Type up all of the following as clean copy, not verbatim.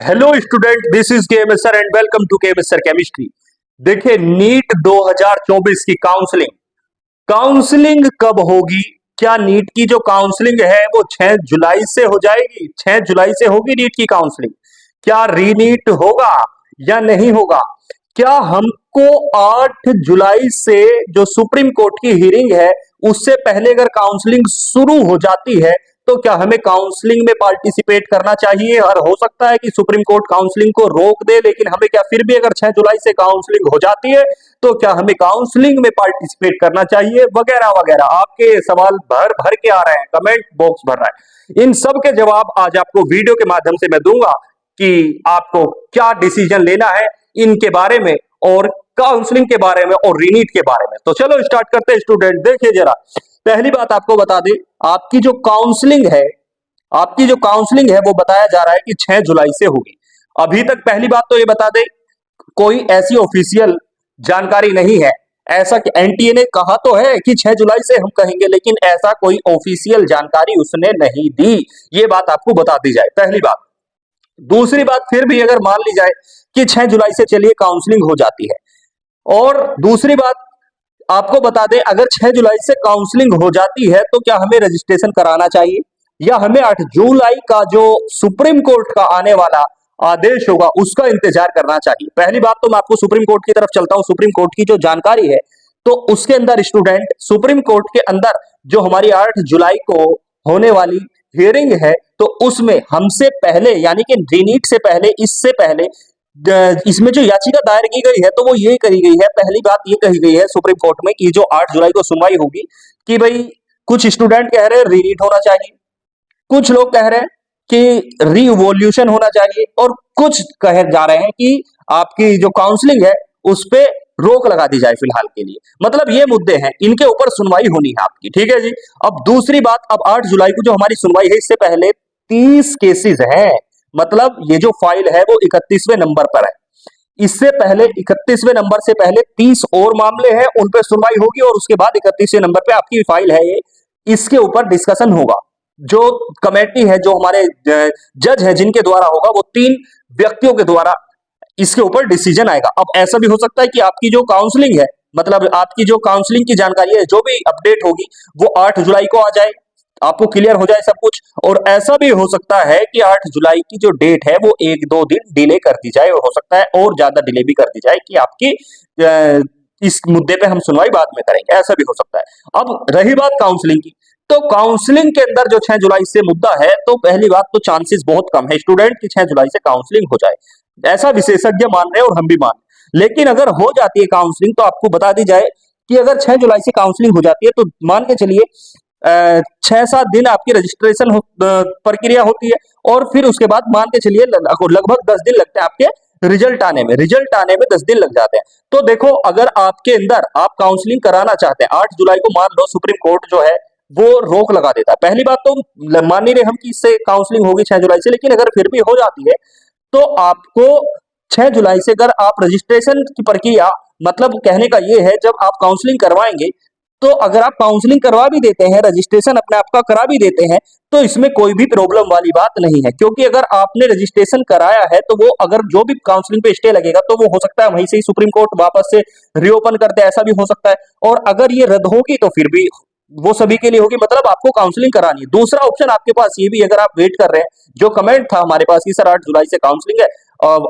Hello student, this is KMS sir and welcome to KMS sir chemistry. देखिए, NEET 2024 की counselling counselling कब होगी? क्या नीट की जो काउंसलिंग है वो 6 जुलाई से हो जाएगी? 6 जुलाई से होगी नीट की काउंसलिंग। क्या रीनीट होगा या नहीं होगा? क्या हमको 8 जुलाई से जो सुप्रीम कोर्ट की हियरिंग है उससे पहले अगर काउंसलिंग शुरू हो जाती है तो क्या हमें काउंसलिंग में पार्टिसिपेट करना चाहिए? और हो सकता है कि सुप्रीम कोर्ट काउंसलिंग को रोक दे, लेकिन हमें क्या फिर भी अगर 6 जुलाई से काउंसलिंग हो जाती है तो क्या हमें काउंसलिंग में पार्टिसिपेट करना चाहिए, वगैरह वगैरह। आपके सवाल भर भर के आ रहे हैं, कमेंट बॉक्स भर रहा है। इन सब के जवाब आज आपको वीडियो के माध्यम से मैं दूंगा कि आपको क्या डिसीजन लेना है इनके बारे में, और काउंसलिंग के बारे में, और रीनीट के बारे में। तो चलो स्टार्ट करते हैं स्टूडेंट। देखिए जरा, पहली बात आपको बता दें, आपकी जो काउंसलिंग है आपकी जो काउंसलिंग है वो बताया जा रहा है कि 6 जुलाई से होगी। अभी तक पहली बात तो ये बता दें, कोई ऐसी ऑफिशियल जानकारी नहीं है। ऐसा कि एनटीए ने कहा तो है कि 6 जुलाई से हम कहेंगे, लेकिन ऐसा कोई ऑफिशियल जानकारी उसने नहीं दी। ये बात आपको बता दी जाए, पहली बात। दूसरी बात, फिर भी अगर मान ली जाए कि 6 जुलाई से चलिए काउंसलिंग हो जाती है, और दूसरी बात आपको बता दें, अगर 6 जुलाई से काउंसलिंग हो जाती है तो क्या हमें रजिस्ट्रेशन कराना चाहिए, या हमें 8 जुलाई का जो सुप्रीम कोर्ट का आने वाला आदेश होगा उसका इंतजार करना चाहिए? पहली बात तो मैं आपको सुप्रीम कोर्ट की तरफ चलता हूं। सुप्रीम कोर्ट की जो जानकारी है तो उसके अंदर स्टूडेंट, सुप्रीम कोर्ट के अंदर जो हमारी 8 जुलाई को होने वाली हियरिंग है तो उसमें हमसे पहले, यानी कि रीनीट से पहले, इससे पहले इसमें जो याचिका दायर की गई है तो वो ये कही गई है, पहली बात ये कही गई है सुप्रीम कोर्ट में कि जो 8 जुलाई को सुनवाई होगी कि भाई कुछ स्टूडेंट कह रहे हैं रीनीट होना चाहिए, कुछ लोग कह रहे हैं कि रीवोल्यूशन होना चाहिए, और कुछ कहे जा रहे हैं कि आपकी जो काउंसलिंग है उस पे रोक लगा दी जाए फिलहाल के लिए। मतलब ये मुद्दे हैं, इनके ऊपर सुनवाई होनी है आपकी, ठीक है जी। अब दूसरी बात, अब 8 जुलाई को जो हमारी सुनवाई है इससे पहले 30 केसेस हैं। मतलब ये जो फाइल है वो 31वें नंबर पर है। इससे पहले 31वें नंबर से पहले 30 और मामले हैं, उन पर सुनवाई होगी, और उसके बाद 31वें नंबर पे आपकी फाइल है ये, इसके ऊपर डिस्कशन होगा। जो कमेटी है, जो हमारे जज है जिनके द्वारा होगा, वो 3 व्यक्तियों के द्वारा इसके ऊपर डिसीजन आएगा। अब ऐसा भी हो सकता है कि आपकी जो काउंसलिंग है, मतलब आपकी जो काउंसलिंग की जानकारी है, जो भी अपडेट होगी वो 8 जुलाई को आ जाए, आपको क्लियर हो जाए सब कुछ। और ऐसा भी हो सकता है कि 8 जुलाई की जो डेट है वो 1-2 दिन डिले कर दी जाए, और हो सकता है और ज्यादा डिले भी कर दी जाए कि आपकी इस मुद्दे पे हम सुनवाई बाद में करेंगे, ऐसा भी हो सकता है। अब रही बात काउंसलिंग की, तो काउंसलिंग के अंदर जो 6 जुलाई से मुद्दा है, तो पहली बात तो चांसेस बहुत कम है स्टूडेंट कि 6 जुलाई से काउंसलिंग हो जाए, ऐसा विशेषज्ञ मान रहे हैं और हम भी मान। लेकिन अगर हो जाती है काउंसलिंग तो आपको बता दी जाए कि अगर 6 जुलाई से काउंसलिंग हो जाती है तो मान के चलिए 6-7 दिन आपकी रजिस्ट्रेशन प्रक्रिया होती है, और फिर उसके बाद मान के चलिए लगभग 10 दिन लगते हैं आपके रिजल्ट आने में। 10 दिन लग जाते हैं। तो देखो, अगर आपके अंदर आप काउंसलिंग कराना चाहते हैं 8 जुलाई को, मान लो सुप्रीम कोर्ट जो है वो रोक लगा देता है। पहली बात तो मान नहीं रहे हम कि इससे काउंसलिंग होगी 6 जुलाई से, लेकिन अगर फिर भी हो जाती है तो आपको 6 जुलाई से अगर आप रजिस्ट्रेशन की प्रक्रिया, मतलब कहने का ये है, जब आप काउंसलिंग करवाएंगे तो अगर आप काउंसलिंग करवा भी देते हैं, रजिस्ट्रेशन अपने आप का करा भी देते हैं, तो इसमें कोई भी प्रॉब्लम वाली बात नहीं है। क्योंकि अगर आपने रजिस्ट्रेशन कराया है तो वो, अगर जो भी काउंसलिंग पे स्टे लगेगा तो वो हो सकता है वहीं से ही सुप्रीम कोर्ट वापस से रीओपन कर दे, ऐसा भी हो सकता है। और अगर ये रद्द होगी तो फिर भी वो सभी के लिए होगी, मतलब आपको काउंसलिंग करानी है। दूसरा ऑप्शन आपके पास ये भी, अगर आप वेट कर रहे हैं, जो कमेंट था हमारे पास कि सर 8 जुलाई से काउंसलिंग है,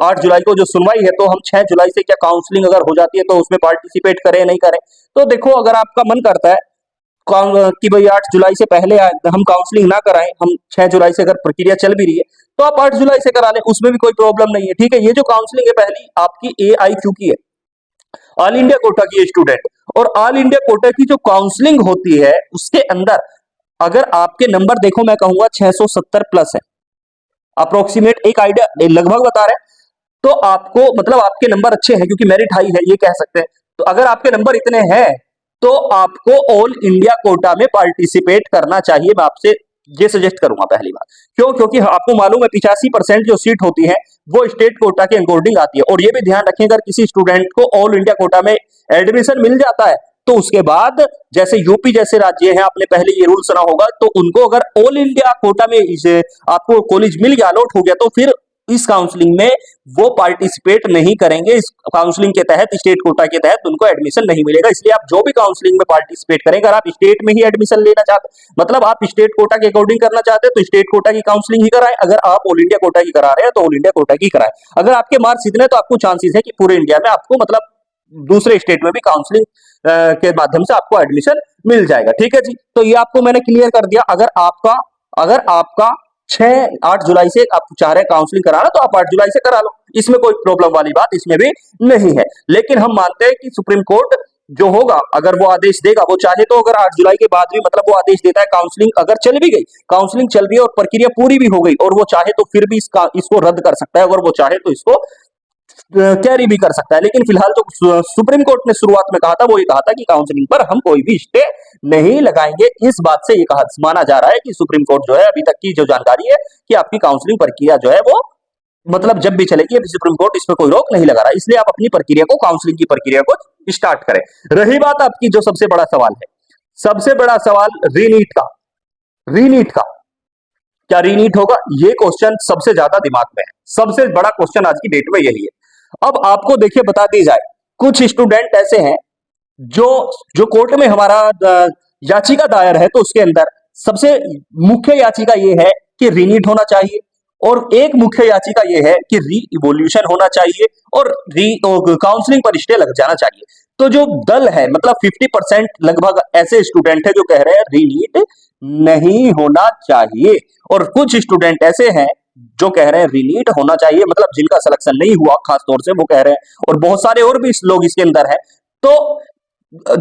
8 जुलाई को जो सुनवाई है, तो हम 6 जुलाई से क्या काउंसलिंग अगर हो जाती है तो उसमें पार्टिसिपेट करें नहीं करें? तो देखो, अगर आपका मन करता है कि भाई 8 जुलाई से पहले हम काउंसलिंग ना कराएं, हम 6 जुलाई से अगर प्रक्रिया चल भी रही है तो आप 8 जुलाई से करा लें, उसमें भी कोई प्रॉब्लम नहीं है, ठीक है। ये जो काउंसलिंग है पहली आपकी AIQ की है, ऑल इंडिया कोटा की स्टूडेंट, और ऑल इंडिया कोटा की जो काउंसलिंग होती है उसके अंदर अगर आपके नंबर देखो, मैं कहूंगा 670 प्लस है, अप्रोक्सीमेट एक आइडिया लगभग बता रहे हैं, तो आपको, मतलब आपके नंबर अच्छे हैं क्योंकि मेरिट हाई है, ये कह सकते हैं। तो अगर आपके नंबर इतने हैं तो आपको ऑल इंडिया कोटा में पार्टिसिपेट करना चाहिए, मैं आपसे ये सजेस्ट करूंगा पहली बार। क्यों? क्योंकि आपको मालूम है 85% जो सीट होती है वो स्टेट कोटा के अकॉर्डिंग आती है। और ये भी ध्यान रखें, अगर किसी स्टूडेंट को ऑल इंडिया कोटा में एडमिशन मिल जाता है तो उसके बाद, जैसे यूपी जैसे राज्य हैं, आपने पहले ये रूल सुना होगा, तो उनको अगर ऑल इंडिया कोटा में आपको कॉलेज मिल गया, अलॉट हो गया, तो फिर इस काउंसलिंग में वो पार्टिसिपेट नहीं करेंगे। इस काउंसलिंग के तहत, स्टेट कोटा के तहत उनको एडमिशन नहीं मिलेगा। इसलिए आप जो भी काउंसलिंग में पार्टिसिपेट करें, अगर आप स्टेट में ही एडमिशन लेना चाहते, मतलब आप स्टेट कोटा के अकॉर्डिंग करना चाहते हैं तो स्टेट कोटा की काउंसलिंग ही कराएं। अगर आप ऑल इंडिया कोटा की करा रहे हैं तो ऑल इंडिया कोटा की कराएं। अगर आपके मार्क्स इतने तो आपको चांसेस है कि पूरे इंडिया में आपको, मतलब दूसरे स्टेट में भी काउंसलिंग के माध्यम से आपको एडमिशन मिल जाएगा। ठीक है जी, तो ये आपको मैंने क्लियर कर दिया। अगर आपका 6-8 जुलाई से आप चाह रहे हैं काउंसलिंग कराना तो आप 8 जुलाई से करा लो, इसमें कोई प्रॉब्लम वाली बात इसमें भी नहीं है। लेकिन हम मानते हैं कि सुप्रीम कोर्ट जो होगा, अगर वो आदेश देगा, वो चाहे तो अगर 8 जुलाई के बाद भी, मतलब वो आदेश देता है, काउंसलिंग अगर चल भी गई, काउंसलिंग चल भी है और प्रक्रिया पूरी भी हो गई, और वो चाहे तो फिर भी इसको रद्द कर सकता है, अगर वो चाहे तो इसको कैरी भी कर सकता है। लेकिन फिलहाल जो सुप्रीम कोर्ट ने शुरुआत में कहा था वो ये कहा था कि काउंसलिंग पर हम कोई भी स्टे नहीं लगाएंगे। इस बात से ये कहा माना जा रहा है कि सुप्रीम कोर्ट जो है, अभी तक की जो जानकारी है कि आपकी काउंसलिंग प्रक्रिया जो है वो, मतलब जब भी चलेगी, अभी सुप्रीम कोर्ट इस पर कोई रोक नहीं लगा रहा, इसलिए आप अपनी प्रक्रिया को, काउंसलिंग की प्रक्रिया को स्टार्ट करें। रही बात आपकी जो सबसे बड़ा सवाल है, सबसे बड़ा सवाल रीनीट का क्या रीनीट होगा, ये क्वेश्चन सबसे ज्यादा दिमाग में है। सबसे बड़ा क्वेश्चन आज की डेट में यही है। अब आपको देखिए बता दी जाए, कुछ स्टूडेंट ऐसे हैं जो जो कोर्ट में हमारा याचिका दायर है, तो उसके अंदर सबसे मुख्य याचिका ये है कि रीनीट होना चाहिए, और एक मुख्य याचिका ये है कि री इवोल्यूशन होना चाहिए, और काउंसलिंग पर स्टे लग जाना चाहिए। तो जो दल है, मतलब 50% लगभग ऐसे स्टूडेंट है जो कह रहे हैं रीनीट नहीं होना चाहिए, और कुछ स्टूडेंट ऐसे हैं जो कह रहे हैं रीनीट होना चाहिए, मतलब जिनका सिलेक्शन नहीं हुआ खास तौर से वो कह रहे हैं, और बहुत सारे और भी लोग इसके अंदर हैं। तो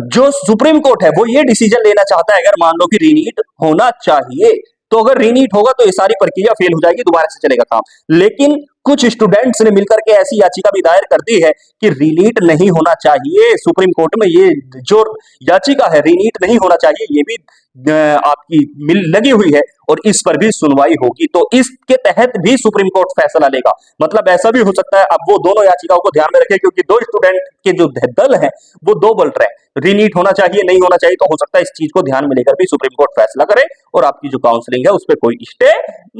जो सुप्रीम कोर्ट है वो ये डिसीजन लेना चाहता है, अगर मान लो कि रीनीट होना चाहिए, तो अगर रीनीट होगा तो ये सारी प्रक्रिया फेल हो जाएगी, दोबारा से चलेगा काम। लेकिन कुछ स्टूडेंट्स ने मिलकर के ऐसी याचिका भी दायर कर दी है कि रीनीट नहीं होना चाहिए। सुप्रीम कोर्ट में ये जो याचिका है रीनीट नहीं होना चाहिए, ये भी आपकी मिल लगी हुई है, और इस पर भी सुनवाई होगी। तो इसके तहत भी सुप्रीम कोर्ट फैसला लेगा। मतलब ऐसा भी हो सकता है, अब वो दोनों याचिकाओं को ध्यान में रखें, क्योंकि दो स्टूडेंट के जो दल है वो दो बोल रहे हैं रीनीट होना चाहिए, नहीं होना चाहिए, तो हो सकता है इस चीज को ध्यान में लेकर भी सुप्रीम कोर्ट फैसला करे और आपकी जो काउंसलिंग है उस पर कोई स्टे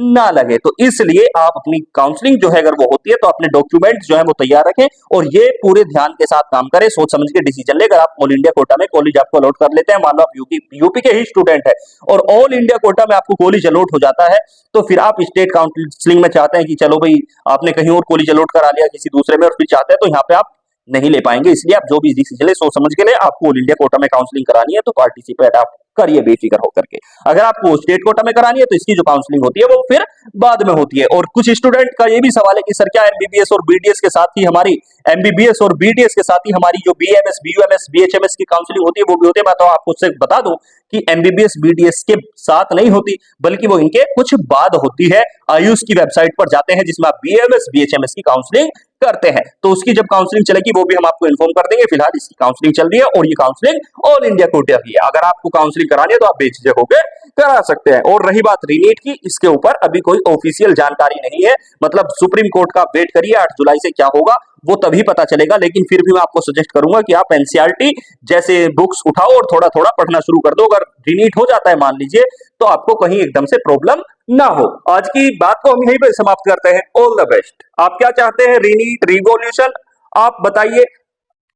ना लगे। तो इसलिए आप अपनी काउंसलिंग जो है अगर वो होती है तो अपने डॉक्यूमेंट जो है वो तैयार रखें, और ये पूरे ध्यान के साथ काम करें, सोच समझ के डिसीजन लेकर आप ऑल इंडिया कोटा में कॉलेज आपको अलॉट कर लेते हैं। मान लो आप यूपी के ही स्टूडेंट है और ऑल इंडिया कोटा में आपको कॉलेज अलॉट हो जाता है, तो फिर आप स्टेट काउंसलिंग में चाहते हैं कि चलो भाई आपने कहीं और कॉलेज अलॉट करा लिया किसी दूसरे में, और फिर चाहते हैं तो यहाँ पे आप नहीं ले पाएंगे। इसलिए आप जो भी डिसीजन ले सोच समझ के ले, आपको ऑल इंडिया कोटा में काउंसलिंग करानी है तो पार्टिसिपेट आप करिए बेफिक्र होकर के। अगर आपको स्टेट कोटा में करानी है तो इसकी जो काउंसलिंग होती है वो फिर बाद में होती है। और कुछ स्टूडेंट का ये भी सवाल है कि सर क्या एमबीबीएस और बीडीएस के साथ ही हमारी, एमबीबीएस और बीडीएस के साथ ही हमारी जो बीएमएस, बीयूएमएस, बीएचएमएस की काउंसलिंग होती है वो भी होती है? मैं तो आपको सिर्फ बता दूं कि एमबीबीएस बीडीएस के साथ नहीं होती, बल्कि वो इनके कुछ बाद होती है। आयुष की वेबसाइट पर जाते हैं जिसमें आप बीएमएस बीएचएमएस की काउंसलिंग करते हैं, तो उसकी जब काउंसलिंग चलेगी वो भी हम आपको इन्फॉर्म कर देंगे। फिलहाल इसकी काउंसलिंग चल रही है और ये काउंसलिंग ऑल इंडिया कोटा की है। अगर आपको काउंसलिंग करानी है तो आप बेझिझक होकर करा सकते हैं। और रही बात रीनीट की, इसके ऊपर अभी कोई ऑफिशियल जानकारी नहीं है, मतलब सुप्रीम कोर्ट का वेट करिए, 8 जुलाई से क्या होगा वो तभी पता चलेगा। लेकिन फिर भी मैं आपको सजेस्ट करूंगा कि आप एनसीईआरटी जैसे बुक्स उठाओ और थोड़ा थोड़ा पढ़ना शुरू कर दो। अगर रीनीट हो जाता है मान लीजिए, तो आपको कहीं एकदम से प्रॉब्लम ना हो। आज की बात को हम यहीं पे समाप्त करते हैं। All the best. आप क्या चाहते हैं, रीनीट, रिवॉल्यूशन, आप बताइए।